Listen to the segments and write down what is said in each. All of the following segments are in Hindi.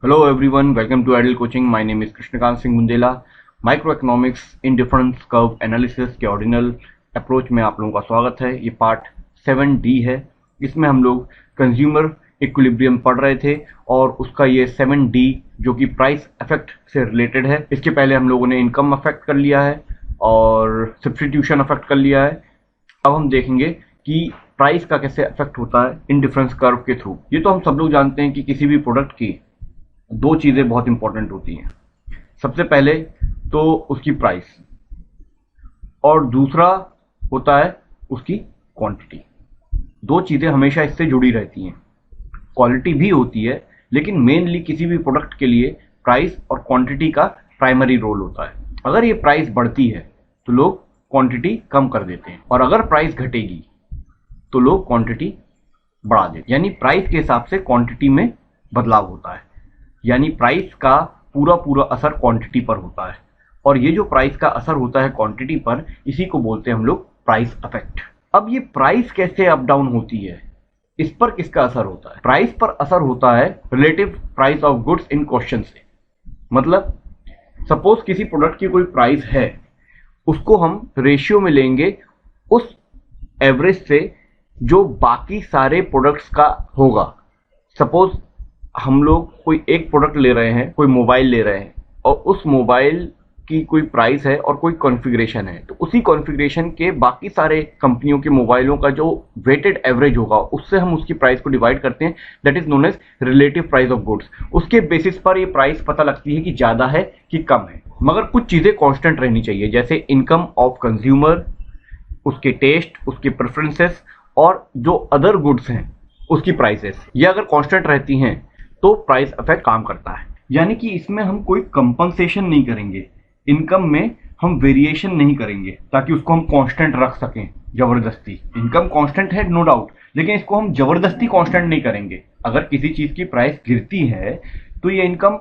Hello everyone, welcome to Idle Coaching. My name is Krishnakant Singh Bundela. Micro economics in difference curve analysis के ऑर्डिनल अप्रोच में आप लोगों का स्वागत है. ये पार्ट 7D है. इसमें हम लोग कंज्यूमर इक्विलिब्रियम पढ़ रहे थे और उसका ये 7D जो कि प्राइस इफेक्ट से रिलेटेड है. इसके पहले हम लोगों ने इनकम अफेक्ट कर लिया है और सब्स्टिट्यूशन अफेक्ट कर लिया है. अब हम देखेंगे कि प्राइस का कैसे अफेक्ट होता है इन डिफरेंस कर्व के थ्रू. ये तो हम सब लोग जानते हैं कि किसी भी प्रोडक्ट की दो चीजें बहुत इंपॉर्टेंट होती हैं. सबसे पहले तो उसकी प्राइस और दूसरा होता है उसकी क्वांटिटी. दो चीजें हमेशा इससे जुड़ी रहती हैं. क्वालिटी भी होती है लेकिन मेनली किसी भी प्रोडक्ट के लिए प्राइस और क्वांटिटी का प्राइमरी रोल होता है. अगर ये प्राइस बढ़ती है तो लोग क्वांटिटी कम कर देते हैं और अगर प्राइस घटेगी तो लोग क्वांटिटी बढ़ा देते हैं. यानी प्राइस के हिसाब से क्वांटिटी में बदलाव होता है. यानी प्राइस का पूरा असर क्वांटिटी पर होता है और ये जो प्राइस का असर होता है क्वांटिटी पर, इसी को बोलते हैं हम लोग प्राइस अफेक्ट. अब ये प्राइस कैसे अप डाउन होती है, इस पर किसका असर होता है? प्राइस पर असर होता है relative price of goods in question से. मतलब सपोज किसी प्रोडक्ट की कोई प्राइस है, उसको हम रेशियो में लेंगे उस एवरेज से जो बाकी सारे प्रोडक्ट्स का होगा. सपोज हम लोग कोई एक प्रोडक्ट ले रहे हैं, कोई मोबाइल ले रहे हैं और उस मोबाइल की कोई प्राइस है और कोई कॉन्फ़िगरेशन है, तो उसी कॉन्फ़िगरेशन के बाकी सारे कंपनियों के मोबाइलों का जो वेटेड एवरेज होगा उससे हम उसकी प्राइस को डिवाइड करते हैं. That is known as relative price of goods. उसके बेसिस पर ये प्राइस पता लगती है कि ज़्यादा है कि कम है. मगर कुछ चीज़ें कॉन्स्टेंट रहनी चाहिए, जैसे इनकम ऑफ कंज्यूमर, उसके टेस्ट, उसके प्रेफरेंसेस और जो अदर गुड्स हैं उसकी प्राइसेस. ये अगर कांस्टेंट रहती हैं तो प्राइस अफेक्ट काम करता है. यानी कि इसमें हम कोई कंपनसेशन नहीं करेंगे, इनकम में हम वेरिएशन नहीं करेंगे ताकि उसको हम कांस्टेंट रख सकें जबरदस्ती. इनकम कांस्टेंट है नो डाउट, लेकिन इसको हम जबरदस्ती कांस्टेंट नहीं करेंगे. अगर किसी चीज की प्राइस गिरती है तो ये इनकम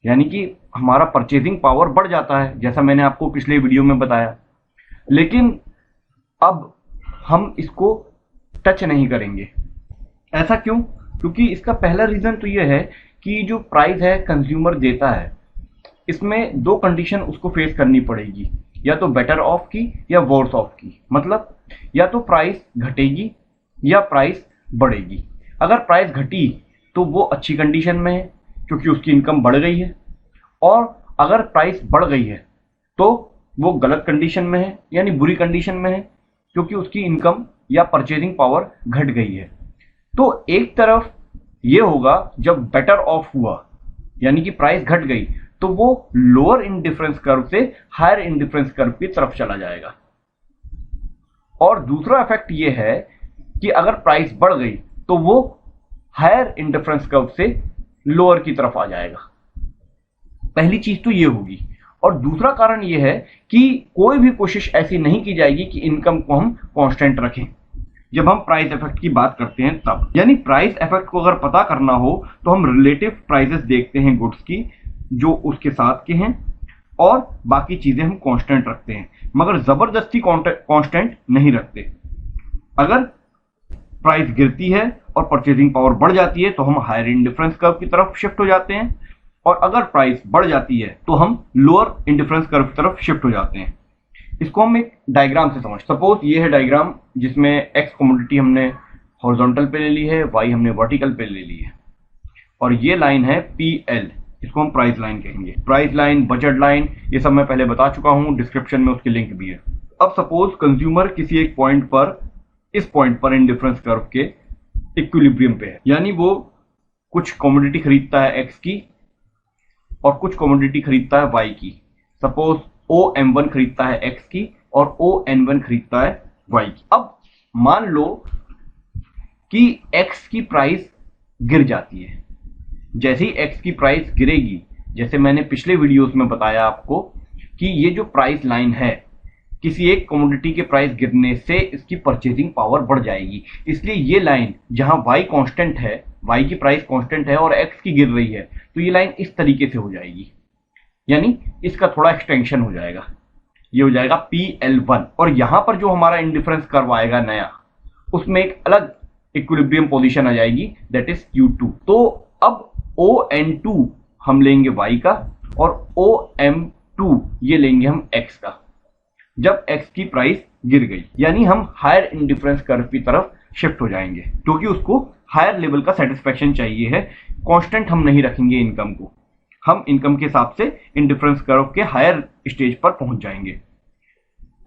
यानी कि हमारा परचेजिंग पावर बढ़ जाता है, जैसा मैंने आपको पिछले वीडियो में बताया. लेकिन अब हम इसको टच नहीं करेंगे. ऐसा क्यों? क्योंकि इसका पहला रीजन तो यह है कि जो प्राइस है कंज्यूमर देता है, इसमें दो कंडीशन उसको फेस करनी पड़ेगी, या तो बेटर ऑफ की या वर्स ऑफ की. मतलब या तो प्राइस घटेगी या प्राइस बढ़ेगी. अगर प्राइस घटी तो वो अच्छी कंडीशन में है क्योंकि उसकी इनकम बढ़ गई है, और अगर प्राइस बढ़ गई है तो वो गलत कंडीशन में है, यानी बुरी कंडीशन में है क्योंकि उसकी इनकम या परचेजिंग पावर घट गई है. तो एक तरफ ये होगा जब बेटर ऑफ हुआ यानी कि प्राइस घट गई तो वो लोअर इंडिफरेंस कर्व से हायर इंडिफरेंस कर्व की तरफ चला जाएगा. और दूसरा इफेक्ट ये है कि अगर प्राइस बढ़ गई तो वो हायर इंडिफरेंस कर्व से लोअर की तरफ आ जाएगा. पहली चीज तो ये होगी. और दूसरा कारण ये है कि कोई भी कोशिश ऐसी नहीं की जाएगी कि इनकम को हम कांस्टेंट रखें जब हम प्राइस इफेक्ट की बात करते हैं तब. यानी प्राइस इफेक्ट को अगर पता करना हो तो हम रिलेटिव प्राइसेस देखते हैं गुड्स की जो उसके साथ के हैं, और बाकी चीजें हम कांस्टेंट रखते हैं, मगर जबरदस्ती कांस्टेंट नहीं रखते. अगर प्राइस गिरती है और परचेजिंग पावर बढ़ जाती है तो हम हायर इंडिफरेंस कर्व की तरफ शिफ्ट हो जाते हैं, और अगर प्राइस बढ़ जाती है तो हम लोअर इंडिफरेंस कर्व की तरफ शिफ्ट हो जाते हैं. इसको हम एक डायग्राम से समझ. सपोज ये है डायग्राम जिसमें एक्स कमोडिटी हमने हॉरिजॉन्टल पे ले ली है, वाई हमने वर्टिकल पे ले ली है, और ये लाइन है PL. इसको हम प्राइस लाइन कहेंगे. प्राइस लाइन, बजट लाइन, ये सब मैं पहले बता चुका हूं, डिस्क्रिप्शन में उसके लिंक भी है. अब सपोज कंज्यूमर किसी एक पॉइंट पर, इस पॉइंट पर इंडिफरेंस कर्व के इक्विलिब्रियम पे है. यानी वो कुछ कमोडिटी खरीदता है एक्स की और कुछ कमोडिटी खरीदता है वाई की. सपोज OM1 खरीदता है एक्स की और ON1 खरीदता है वाई की. अब मान लो कि एक्स की प्राइस गिर जाती है. जैसे ही एक्स की प्राइस गिरेगी, जैसे मैंने पिछले वीडियोस में बताया आपको कि ये जो प्राइस लाइन है, किसी एक कमोडिटी के प्राइस गिरने से इसकी परचेजिंग पावर बढ़ जाएगी. इसलिए ये लाइन जहां वाई कांस्टेंट है, वाई की प्राइस कांस्टेंट है और एक्स की गिर रही है, तो ये लाइन इस तरीके से हो जाएगी. यानी इसका थोड़ा एक्सटेंशन हो जाएगा, ये हो जाएगा PL1. और यहां पर जो हमारा इंडिफरेंस कर्व आएगा नया, उसमें एक अलग इक्विलिब्रियम पोजीशन आ जाएगी, दैट इज Q2. तो अब ON2 हम लेंगे y का और OM2 ये लेंगे हम x का जब x की प्राइस गिर गई, यानी हम हायर इंडिफरेंस कर्व की तरफ शिफ्ट हो जाएंगे, क्योंकि उसको हायर लेवल का सेटिस्फेक्शन चाहिए है। कांस्टेंट हम नहीं रखेंगे इनकम को, हम इनकम के हिसाब से इंडिफरेंस कर्व के हायर स्टेज पर पहुंच जाएंगे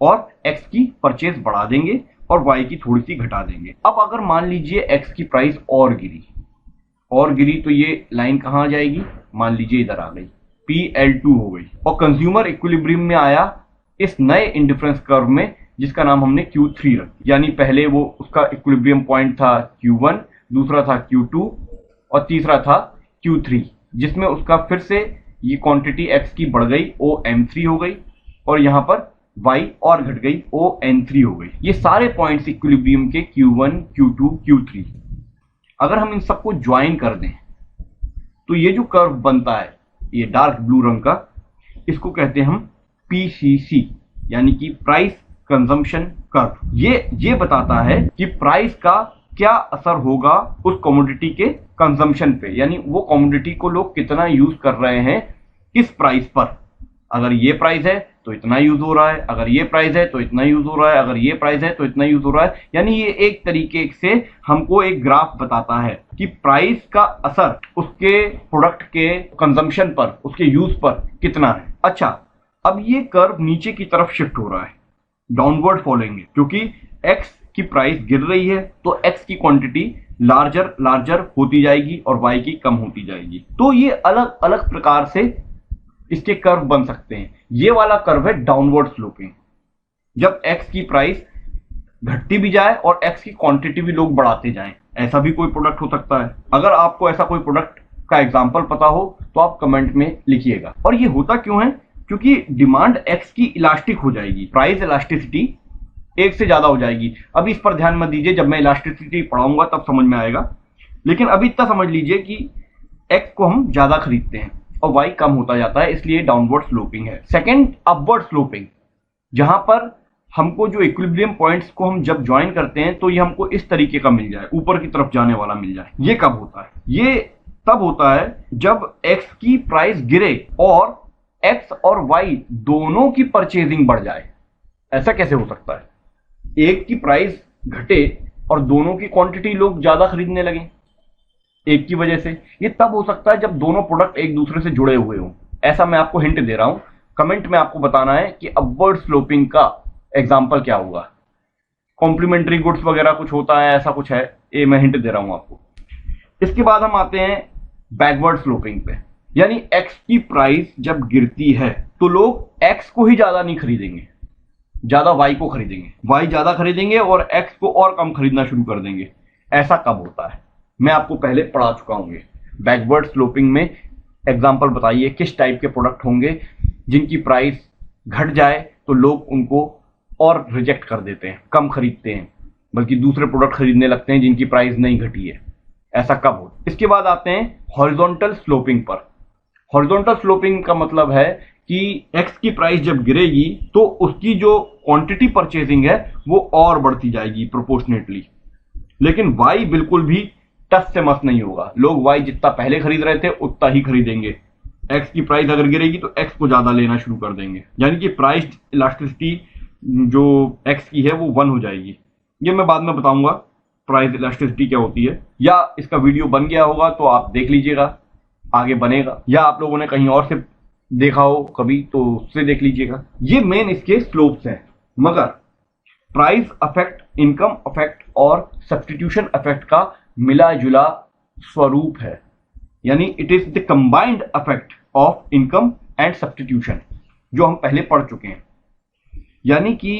और x की परचेज बढ़ा देंगे और y की थोड़ी सी घटा देंगे। अब अगर मान लीजिए x की प्राइस और गिरी तो ये लाइन कहां आ जाएगी, मान लीजिए इधर आ गई, PL2 हो गई और कंज्यूमर इक्विलिब्रियम में आया इस नए इंडिफरेंस कर्व में, जिसका नाम हमने Q3 रख, यानी पहले वो उसका इक्विलिब्रियम पॉइंट था Q1, दूसरा था Q2 और तीसरा था Q3, जिसमें उसका फिर से ये क्वांटिटी x की बढ़ गई, OM3 हो गई और यहां पर y और घट गई, ON3 हो गई। ये सारे पॉइंट्स इक्विलिब्रियम के Q1, Q2, Q3, अगर हम इन सबको ज्वाइन कर दें तो ये जो कर्व बनता है, ये डार्क ब्लू रंग का, इसको कहते हैं हम PCC, यानी कि प्राइस कंजम्पशन कर्व। ये बताता है कि प्राइस का क्या असर होगा उस कमोडिटी के कंजम्पशन पे, यानी वो कमोडिटी को लोग कितना यूज कर रहे हैं किस प्राइस पर। अगर ये प्राइस है तो इतना यूज हो रहा है, अगर ये प्राइस है तो इतना यूज हो रहा है, अगर ये प्राइस है तो इतना यूज हो रहा है। यानी ये एक तरीके से हमको एक ग्राफ बताता है कि प्राइस का असर उसके प्रोडक्ट के कंजम्पशन पर, उसके यूज पर कितना है। अच्छा, अब ये कर्व नीचे की तरफ शिफ्ट हो रहा है, डाउनवर्ड फॉलोइंग, क्योंकि x की प्राइस गिर रही है तो x की क्वांटिटी लार्जर होती जाएगी और y की कम होती जाएगी। तो ये अलग अलग प्रकार से इसके कर्व बन सकते हैं। ये वाला कर्व है डाउनवर्ड स्लोपिंग, जब x की प्राइस घटती भी जाए और x की क्वांटिटी भी लोग बढ़ाते जाएं। ऐसा भी कोई प्रोडक्ट हो सकता है। अगर आपको ऐसा कोई प्रोडक्ट का एग्जांपल पता हो तो आप कमेंट में लिखिएगा। और ये होता क्यों है, क्योंकि डिमांड x की इलास्टिक हो जाएगी, प्राइस इलास्टिसिटी एक से ज्यादा हो जाएगी। अभी इस पर ध्यान मत दीजिए, जब मैं इलास्टिसिटी पढ़ाऊंगा तब समझ में आएगा, लेकिन अभी इतना समझ लीजिए कि x को हम ज्यादा खरीदते हैं और y कम होता जाता है, इसलिए डाउनवर्ड स्लोपिंग है। सेकंड, अपवर्ड स्लोपिंग, जहां पर हमको जो इक्विलिब्रियम पॉइंट्स को हम जब ज्वाइन करते हैं तो ये हमको इस तरीके का मिल जाए, ऊपर की तरफ जाने वाला मिल जाए। ये कब होता है? ये तब होता है जब x की प्राइस गिरे और x और y दोनों की परचेजिंग बढ़ जाए। ऐसा कैसे हो सकता है? एक की प्राइस घटे और दोनों की क्वांटिटी लोग ज्यादा खरीदने लगे एक की वजह से। ये तब हो सकता है जब दोनों प्रोडक्ट एक दूसरे से जुड़े हुए हों। ऐसा मैं आपको हिंट दे रहा हूं, कमेंट में आपको बताना है कि अपवर्ड स्लोपिंग का एग्जांपल क्या होगा। कॉम्प्लीमेंट्री गुड्स वगैरह कुछ होता है, ऐसा कुछ है, ये मैं हिंट दे रहा हूं आपको। इसके बाद हम आते हैं बैकवर्ड स्लोपिंग पे, यानी x की प्राइस जब गिरती है तो लोग x को ही ज्यादा नहीं खरीदेंगे, ज्यादा y को खरीदेंगे, y ज्यादा खरीदेंगे और x को और कम खरीदना शुरू कर देंगे। ऐसा कब होता है? मैं आपको पहले पढ़ा चुका हूं। बैकवर्ड स्लोपिंग में एग्जांपल बताइए, किस टाइप के प्रोडक्ट होंगे जिनकी प्राइस घट जाए तो लोग उनको और रिजेक्ट कर देते हैं, कम खरीदते हैं, बल्कि दूसरे प्रोडक्ट खरीदने लगते हैं जिनकी प्राइस नहीं घटी है। ऐसा कब हो? इसके बाद आते हैं हॉरिजॉन्टल स्लोपिंग पर। हॉरिजॉन्टल स्लोपिंग का मतलब है कि x की प्राइस जब गिरेगी तो उसकी जो क्वांटिटी परचेजिंग है वो और बढ़ती जाएगी प्रोपोर्शनेटली, लेकिन y बिल्कुल भी टस से मस नहीं होगा। लोग y जितना पहले खरीद रहे थे उतना ही खरीदेंगे। x की प्राइस अगर गिरेगी तो x को ज्यादा लेना शुरू कर देंगे, यानी कि प्राइस इलास्टिसिटी जो x की है वो 1 हो जाएगी। ये मैं बाद में बताऊंगा प्राइस इलास्टिसिटी क्या होती है, या इसका वीडियो बन गया होगा तो आप देख लीजिएगा, आगे बनेगा, या आप लोगों ने कहीं और से देखा हो कभी तो उससे देख लीजिएगा। ये मेन इसके स्लोप्स हैं, मगर प्राइस अफेक्ट, इनकम अफेक्ट और सब्स्टिट्यूशन अफेक्ट का मिला जुला स्वरूप है, यानी it is the combined affect of income and substitution, जो हम पहले पढ़ चुके हैं। यानी कि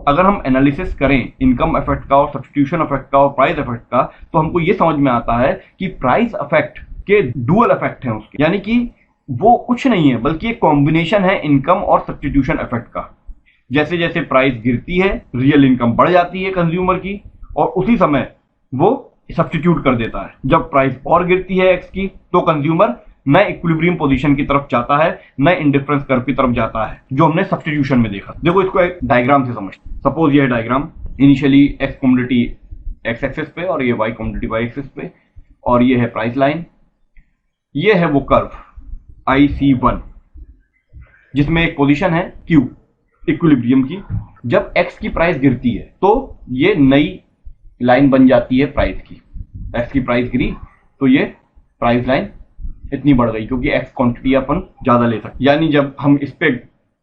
अगर हम एनालिसिस करें इनकम इफेक्ट का और सब्स्टिट्यूशन इफेक्ट का और प्राइस इफेक्ट का, तो हमको ये समझ में आता है कि प्राइस इफेक्ट के डुअल इफेक्ट हैं उसके, यानी कि वो कुछ नहीं है बल्कि एक कॉम्बिनेशन है इनकम और सब्स्टिट्यूशन इफेक्ट का। जैसे जैसे प्राइस गिरती है रियल इनकम बढ़ जाती है कंज्यूमर की, और उसी समय वो सब्स्टिट्यूट कर देता है। जब प्राइस और गिरती है एक्स की तो कंज्यूमर नए इक्विलिब्रियम पोजीशन की तरफ जाता है, नए इंडिफरेंस कर्व की तरफ जाता है, जो हमने सब्स्टिट्यूशन में देखा। देखो इसको एक डायग्राम से समझते। सपोज ये है diagram, initially x commodity x axis पे और ये वाई कमोडिटी वाई एक्सिस पे, और ये है प्राइस लाइन। ये है वो कर्व IC1 जिसमें एक पोजीशन है Q इक्विलिब्रियम की। जब X की प्राइस गिरती है तो ये नई लाइन बन जाती है प्राइस की। X की प्राइस गिरी तो ये प्राइस लाइन इतनी बढ़ गई क्योंकि X क्वांटिटी अपन ज्यादा ले सकते। यानी जब हम इस पे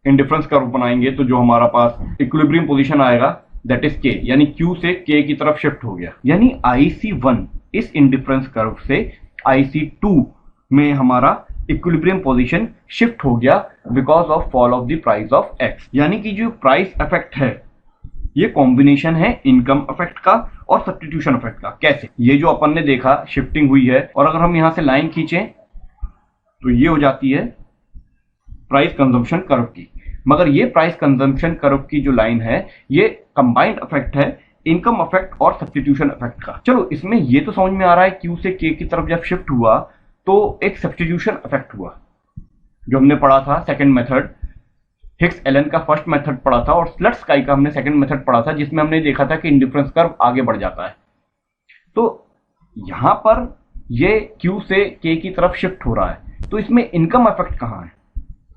इंडिफरेंस कर्व बनाएंगे तो जो हमारा पास इक्विलिब्रियम पोजीशन आएगा दैट इज K, यानी Q से K की तरफ शिफ्ट हो गया। यानी IC1 इस इंडिफरेंस कर्व से IC2 में हमारा इक्विलिब्रियम पोजीशन शिफ्ट हो गया because of fall of the price of X। यानी कि जो प्राइस इफेक्ट है ये कॉम्बिनेशन है इनकम इफेक्ट का और सब्स्टिट्यूशन इफेक्ट का। कैसे? ये जो अपन ने देखा शिफ्टिंग हुई है और अगर हम यहां से लाइन खींचें तो ये हो जाती है प्राइस कंजम्पशन कर्व की। मगर ये प्राइस कंजम्पशन कर्व की जो लाइन है ये कंबाइंड इफेक्ट है इनकम इफेक्ट और सब्स्टिट्यूशन इफेक्ट का। चलो इसमें ये तो समझ में आ रहा है Q से K की तरफ जब शिफ्ट हुआ तो एक सब्स्टिट्यूशन इफेक्ट हुआ जो हमने पढ़ा था सेकंड मेथड, हिक्स एलन का फर्स्ट मेथड पढ़ा था और स्लट्स-स्काई का हमने सेकंड मेथड पढ़ा था जिसमें हमने देखा था कि इंडिफरेंस कर्व आगे बढ़ जाता है। तो यहां पर ये Q से K की तरफ शिफ्ट हो रहा है तो इसमें इनकम इफेक्ट कहां है?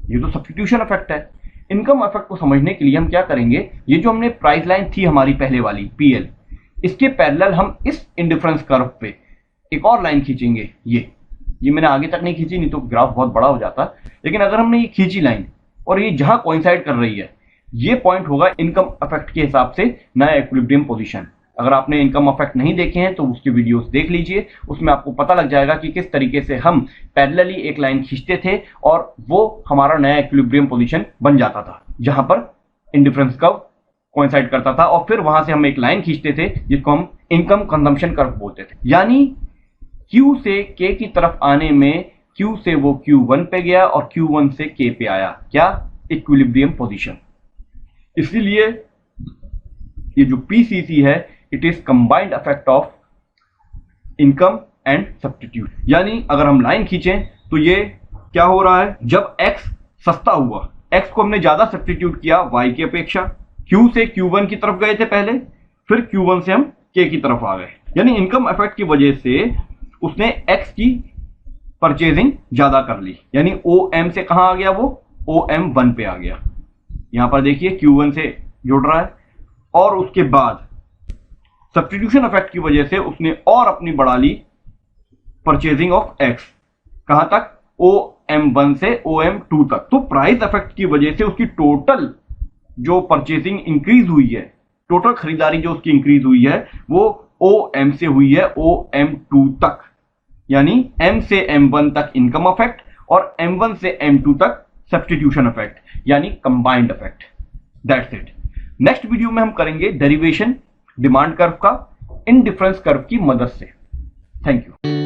ये तो सब्स्टिट्यूशन इफेक्ट है। इनकम इफेक्ट को समझने के लिए हम क्या करेंगे, ये जो हमने प्राइस लाइन थी हमारी पहले वाली PL, इसके पैरेलल हम इस इंडिफरेंस कर्व पे एक और लाइन खींचेंगे। ये मैंने आगे तक नहीं खींची, नहीं तो ग्राफ बहुत बड़ा हो जाता। लेकिन अगर हमने ये खींची लाइन और ये जहां कोइंसाइड कर रही है ये पॉइंट होगा इनकम इफेक्ट के हिसाब से नया इक्विलिब्रियम पोजीशन। अगर आपने इनकम इफेक्ट नहीं देखे हैं तो उसके वीडियोस देख लीजिए, उसमें आपको पता लग जाएगा कि किस तरीके से हम पैरेलली एक लाइन खींचते थे और वो हमारा नया इक्विलिब्रियम पोजीशन बन जाता था जहां पर इंडिफरेंस कर्व कोइंसाइड करता था और फिर वहां से हम एक लाइन खींचते थे जिसको हम इनकम कंजम्पशन कर्व बोलते थे। यानी Q से K की तरफ आने में Q से वो Q1 पे गया और Q1 से K पे आया, क्या? Equilibrium position. इसीलिए ये जो PCC है it is combined effect of income and substitute. यानी अगर हम लाइन खींचें तो ये क्या हो रहा है, जब X सस्ता हुआ, X को हमने ज्यादा सब्स्टिट्यूट किया Y की अपेक्षा, Q से Q1 की तरफ गए थे पहले, फिर Q1 से हम K की तरफ आ गए। यानी इनकम इफेक्ट की वजह से उसने X की परचेजिंग ज्यादा कर ली। यानी OM से कहां आ गया, वो OM1 पे आ गया। यहां पर देखिए Q1 से जुड़ रहा है और उसके बाद सब्स्टिट्यूशन इफेक्ट की वजह से उसने और अपनी बढ़ा ली परचेजिंग ऑफ X। कहां तक? OM1 से OM2 तक। तो प्राइस इफेक्ट की वजह से उसकी टोटल जो परचेजिंग इंक्रीज हुई है, टोटल खरीदारी जो उसकी इंक्रीज हुई है वो OM से हुई है OM2 तक। यानी M से M1 तक इनकम इफेक्ट और M1 से M2 तक सब्स्टिट्यूशन इफेक्ट, यानी combined effect. That's it. Next video में हम करेंगे डेरिवेशन डिमांड कर्व का इंडिफरेंस कर्व की मदद से। Thank you.